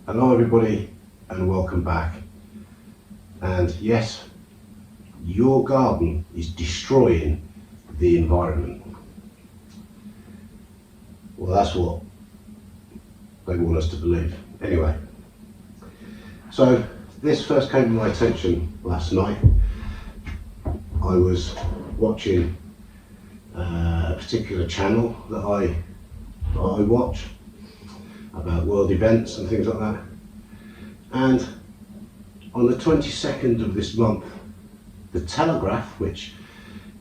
Hello everybody and welcome back. And yes, your garden is destroying the environment. Well, that's what they want us to believe. Anyway, so this first came to my attention last night. I was watching a particular channel that I watch about world events and things like that, and on the 22nd of this month, the Telegraph, which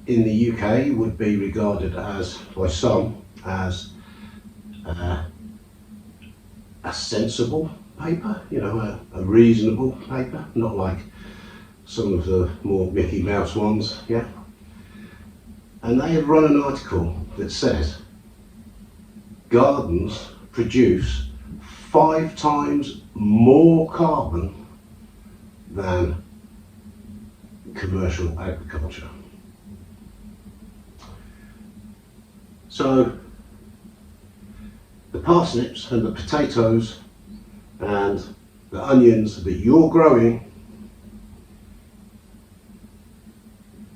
in the UK would be regarded as, by some, as a sensible paper, you know, a reasonable paper, not like some of the more Mickey Mouse ones, yeah. And they have run an article that says gardens produce 5 times more carbon than commercial agriculture. So the parsnips and the potatoes and the onions that you're growing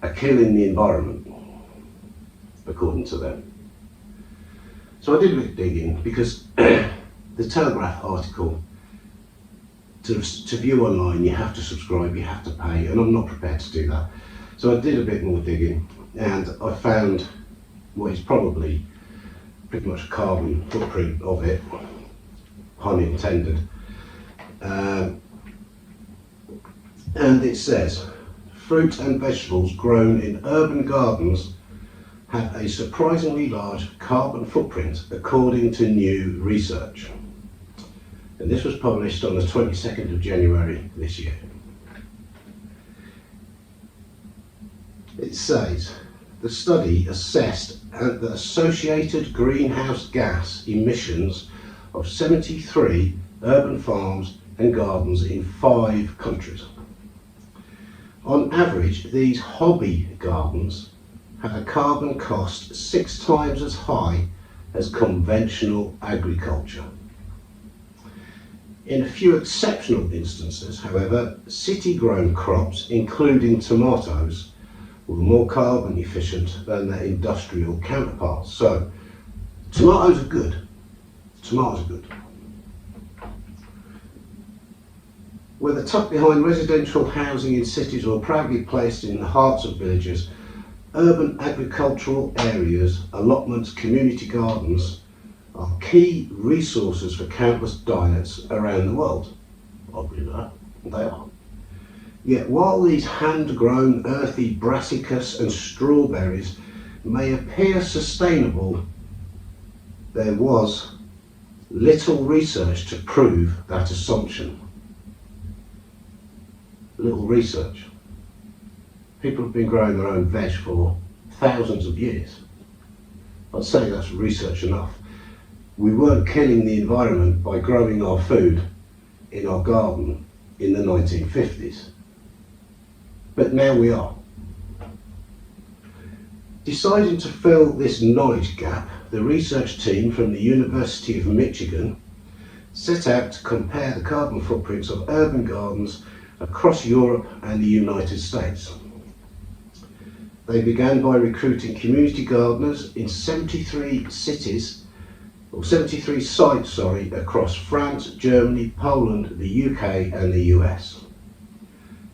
are killing the environment, according to them. So I did a bit of digging because the Telegraph article, to view online, you have to subscribe, you have to pay, and I'm not prepared to do that. So I did a bit more digging, and I found what is probably pretty much a carbon footprint of it, pun intended. And it says, fruit and vegetables grown in urban gardens have a surprisingly large carbon footprint according to new research. And this was published on the 22nd of January this year. It says, the study assessed the associated greenhouse gas emissions of 73 urban farms and gardens in 5 countries. On average, these hobby gardens have a carbon cost 6 times as high as conventional agriculture. In a few exceptional instances, however, city-grown crops, including tomatoes, were more carbon efficient than their industrial counterparts. So, tomatoes are good. Tomatoes are good. Whether tucked behind residential housing in cities or proudly placed in the hearts of villages, urban agricultural areas, allotments, community gardens are key resources for countless diets around the world. I'll believe that, they are. Yet while these hand-grown earthy brassicas and strawberries may appear sustainable, there was little research to prove that assumption. Little research. People have been growing their own veg for thousands of years. I'd say that's research enough. We weren't killing the environment by growing our food in our garden in the 1950s. But now we are. Deciding to fill this knowledge gap, the research team from the University of Michigan set out to compare the carbon footprints of urban gardens across Europe and the United States. They began by recruiting community gardeners in 73 sites across France, Germany, Poland, the UK and the US.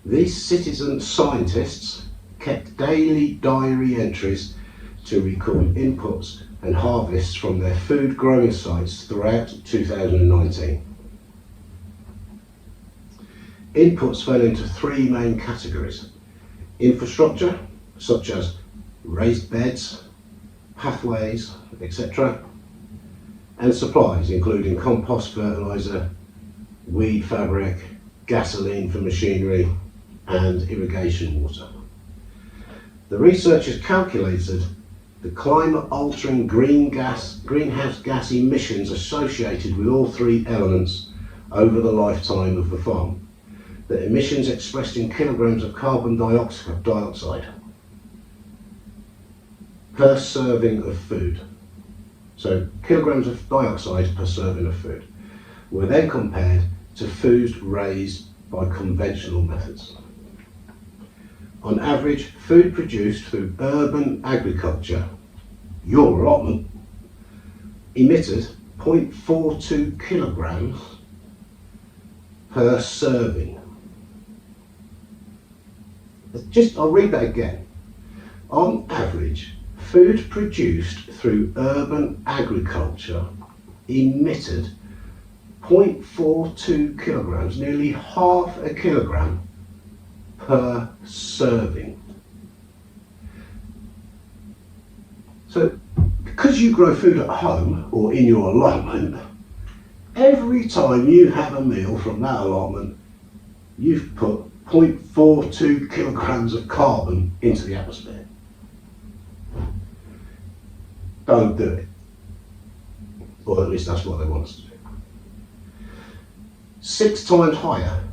These citizen scientists kept daily diary entries to record inputs and harvests from their food growing sites throughout 2019. Inputs fell into 3 main categories: infrastructure, such as raised beds, pathways, etc., and supplies, including compost, fertilizer, weed fabric, gasoline for machinery, and irrigation water. The researchers calculated the climate-altering greenhouse gas emissions associated with all 3 elements over the lifetime of the farm. The emissions expressed in kilograms of carbon dioxide per serving of food. So kilograms of dioxide per serving of food were then compared to food raised by conventional methods. On average, food produced through urban agriculture, your allotment, emitted 0.42 kilograms per serving. I'll read that again. On average, food produced through urban agriculture emitted 0.42 kilograms, nearly half a kilogram per serving. So, because you grow food at home or in your allotment, every time you have a meal from that allotment, you've put 0.42 kilograms of carbon into the atmosphere. Don't do it. Or at least that's what they want us to do. 6 times higher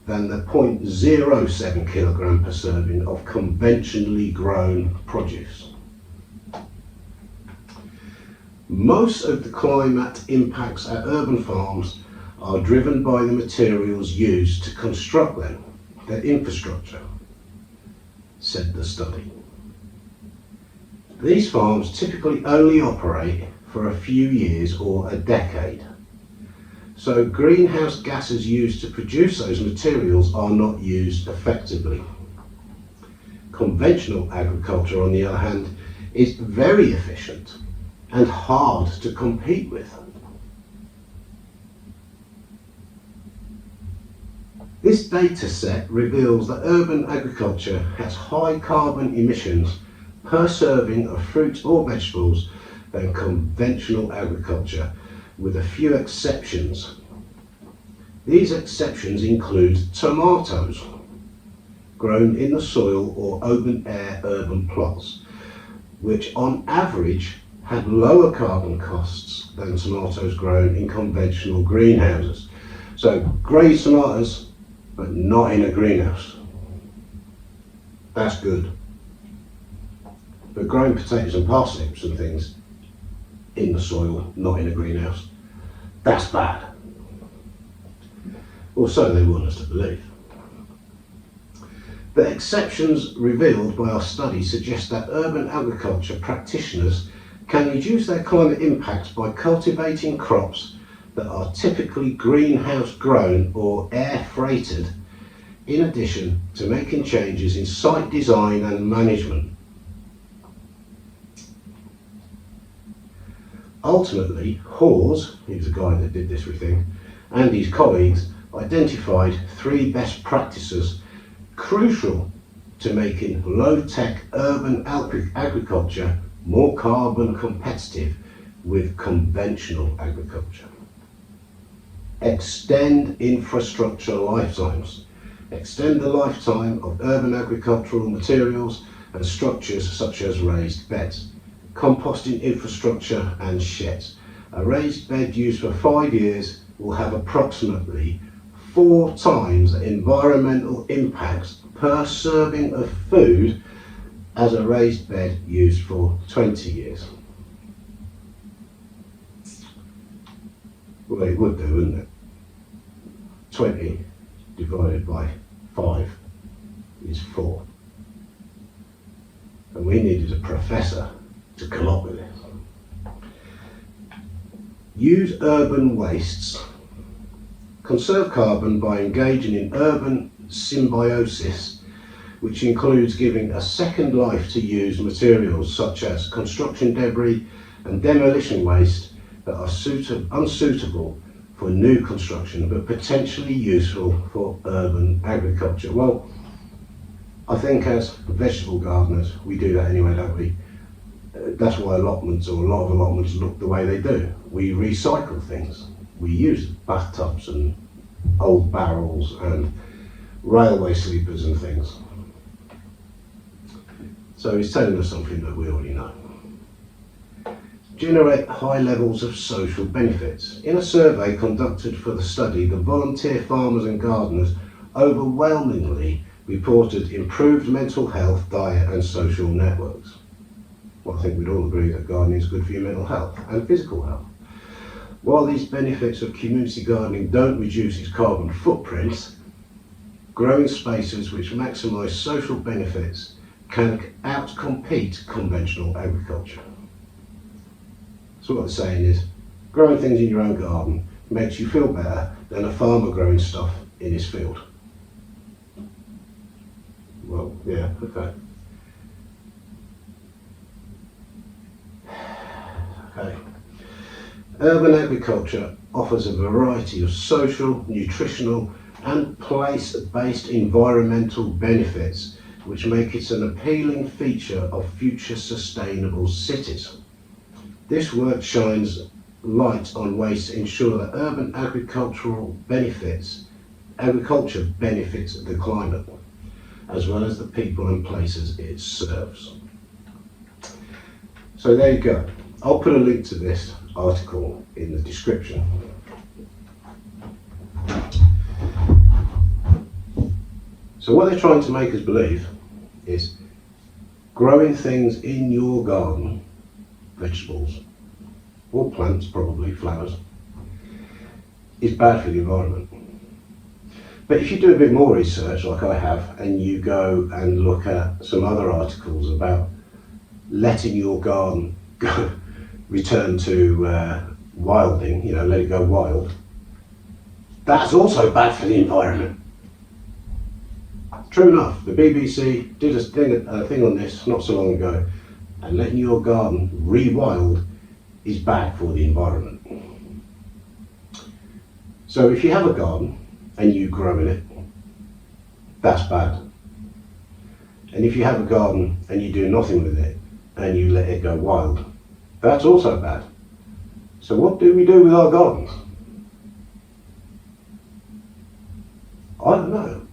than the 0.07 kilogram per serving of conventionally grown produce. Most of the climate impacts at urban farms are driven by the materials used to construct them, their infrastructure, said the study. These farms typically only operate for a few years or a decade. So greenhouse gases used to produce those materials are not used effectively. Conventional agriculture, on the other hand, is very efficient and hard to compete with. This data set reveals that urban agriculture has high carbon emissions per serving of fruit or vegetables than conventional agriculture, with a few exceptions. These exceptions include tomatoes grown in the soil or open air urban plots, which on average had lower carbon costs than tomatoes grown in conventional greenhouses. So grazed tomatoes, but not in a greenhouse. That's good. But growing potatoes and parsnips and things in the soil, not in a greenhouse, that's bad. Or so they want us to believe. The exceptions revealed by our study suggest that urban agriculture practitioners can reduce their climate impacts by cultivating crops that are typically greenhouse grown or air freighted, in addition to making changes in site design and management. Ultimately, Hawes, he was the guy that did this thing, and his colleagues identified 3 best practices crucial to making low-tech urban agriculture more carbon competitive with conventional agriculture. Extend infrastructure lifetimes. Extend the lifetime of urban agricultural materials and structures such as raised beds, composting infrastructure and sheds. A raised bed used for 5 years will have approximately 4 times the environmental impacts per serving of food as a raised bed used for 20 years. Well, it would do, wouldn't it? 20 divided by 5 is 4. And we needed a professor to come up with it. Use urban wastes. Conserve carbon by engaging in urban symbiosis, which includes giving a second life to used materials such as construction debris and demolition waste that are unsuitable for new construction but potentially useful for urban agriculture. Well, I think as vegetable gardeners we do that anyway, don't we? That's why allotments, or a lot of allotments, look the way they do. We recycle things. We use bathtubs and old barrels and railway sleepers and things. So he's telling us something that we already know. Generate high levels of social benefits. In a survey conducted for the study, the volunteer farmers and gardeners overwhelmingly reported improved mental health, diet and social networks. Well, I think we'd all agree that gardening is good for your mental health and physical health. While these benefits of community gardening don't reduce its carbon footprint, growing spaces which maximise social benefits can outcompete conventional agriculture. So what they're saying is, growing things in your own garden makes you feel better than a farmer growing stuff in his field. Well, yeah, okay. Okay. Urban agriculture offers a variety of social, nutritional and place-based environmental benefits which make it an appealing feature of future sustainable cities. This work shines light on ways to ensure that urban agriculture benefits the climate, as well as the people and places it serves. So there you go. I'll put a link to this article in the description. So what they're trying to make us believe is growing things in your garden, vegetables, or plants, probably flowers, is bad for the environment. But if you do a bit more research, like I have, and you go and look at some other articles about letting your garden go, return to wilding, let it go wild, that's also bad for the environment. True enough, the BBC did a thing on this not so long ago, and letting your garden re-wild is bad for the environment. So if you have a garden and you grow in it, that's bad. And if you have a garden and you do nothing with it and you let it go wild, that's also bad. So what do we do with our gardens? I don't know.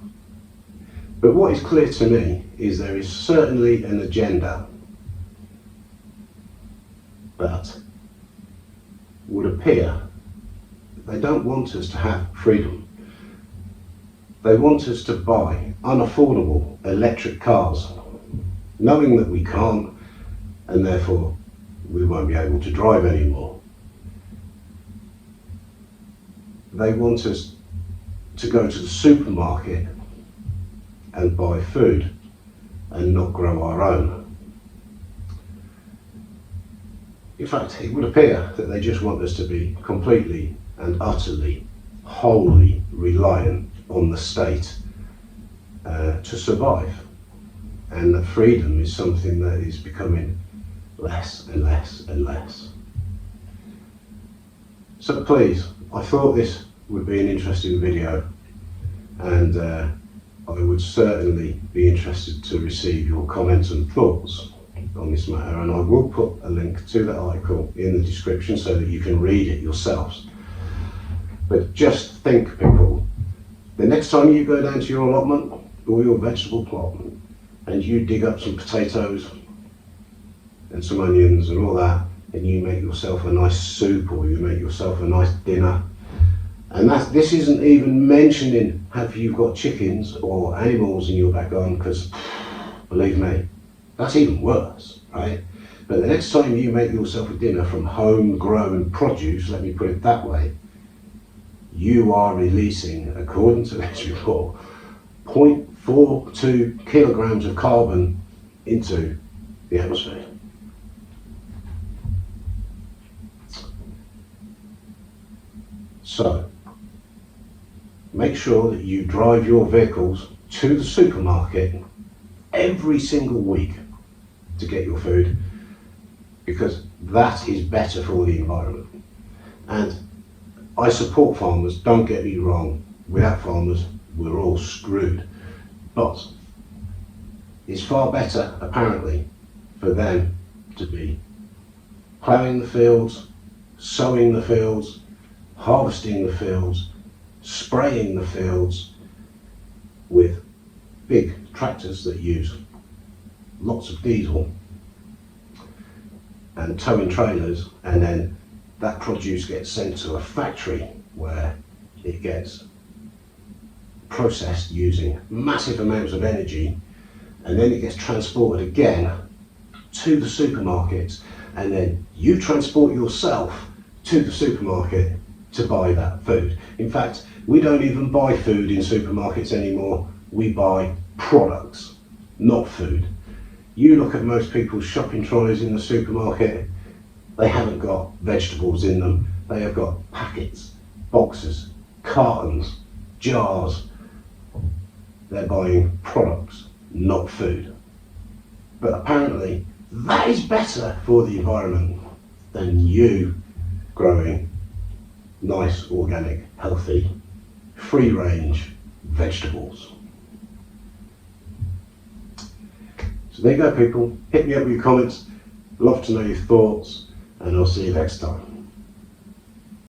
But what is clear to me is there is certainly an agenda that would appear they don't want us to have freedom. They want us to buy unaffordable electric cars, knowing that we can't, and therefore we won't be able to drive anymore. They want us to go to the supermarket and buy food and not grow our own. In fact, it would appear that they just want us to be completely and utterly, wholly reliant on the state to survive. And that freedom is something that is becoming less and less and less. So please, I thought this would be an interesting video, and I would certainly be interested to receive your comments and thoughts on this matter, and I will put a link to that article in the description so that you can read it yourselves. But just think, people, the next time you go down to your allotment or your vegetable plot and you dig up some potatoes and some onions and all that, and you make yourself a nice soup or you make yourself a nice dinner, and this isn't even mentioning have you got chickens or animals in your back garden, because believe me, that's even worse, right? But the next time you make yourself a dinner from homegrown produce, let me put it that way, you are releasing, according to this report, 0.42 kilograms of carbon into the atmosphere. So, make sure that you drive your vehicles to the supermarket every single week to get your food, because that is better for the environment. And I support farmers, don't get me wrong, without farmers we're all screwed, but it's far better apparently for them to be ploughing the fields, sowing the fields, harvesting the fields, spraying the fields with big tractors that use lots of diesel and towing trailers, and then that produce gets sent to a factory where it gets processed using massive amounts of energy, and then it gets transported again to the supermarkets, and then you transport yourself to the supermarket to buy that food. In fact, we don't even buy food in supermarkets anymore. We buy products, not food. You look at most people's shopping trolleys in the supermarket, they haven't got vegetables in them. They have got packets, boxes, cartons, jars. They're buying products, not food. But apparently that is better for the environment than you growing nice, organic, healthy, free range vegetables. So there you go, people. Hit me up with your comments. Love to know your thoughts, and I'll see you next time.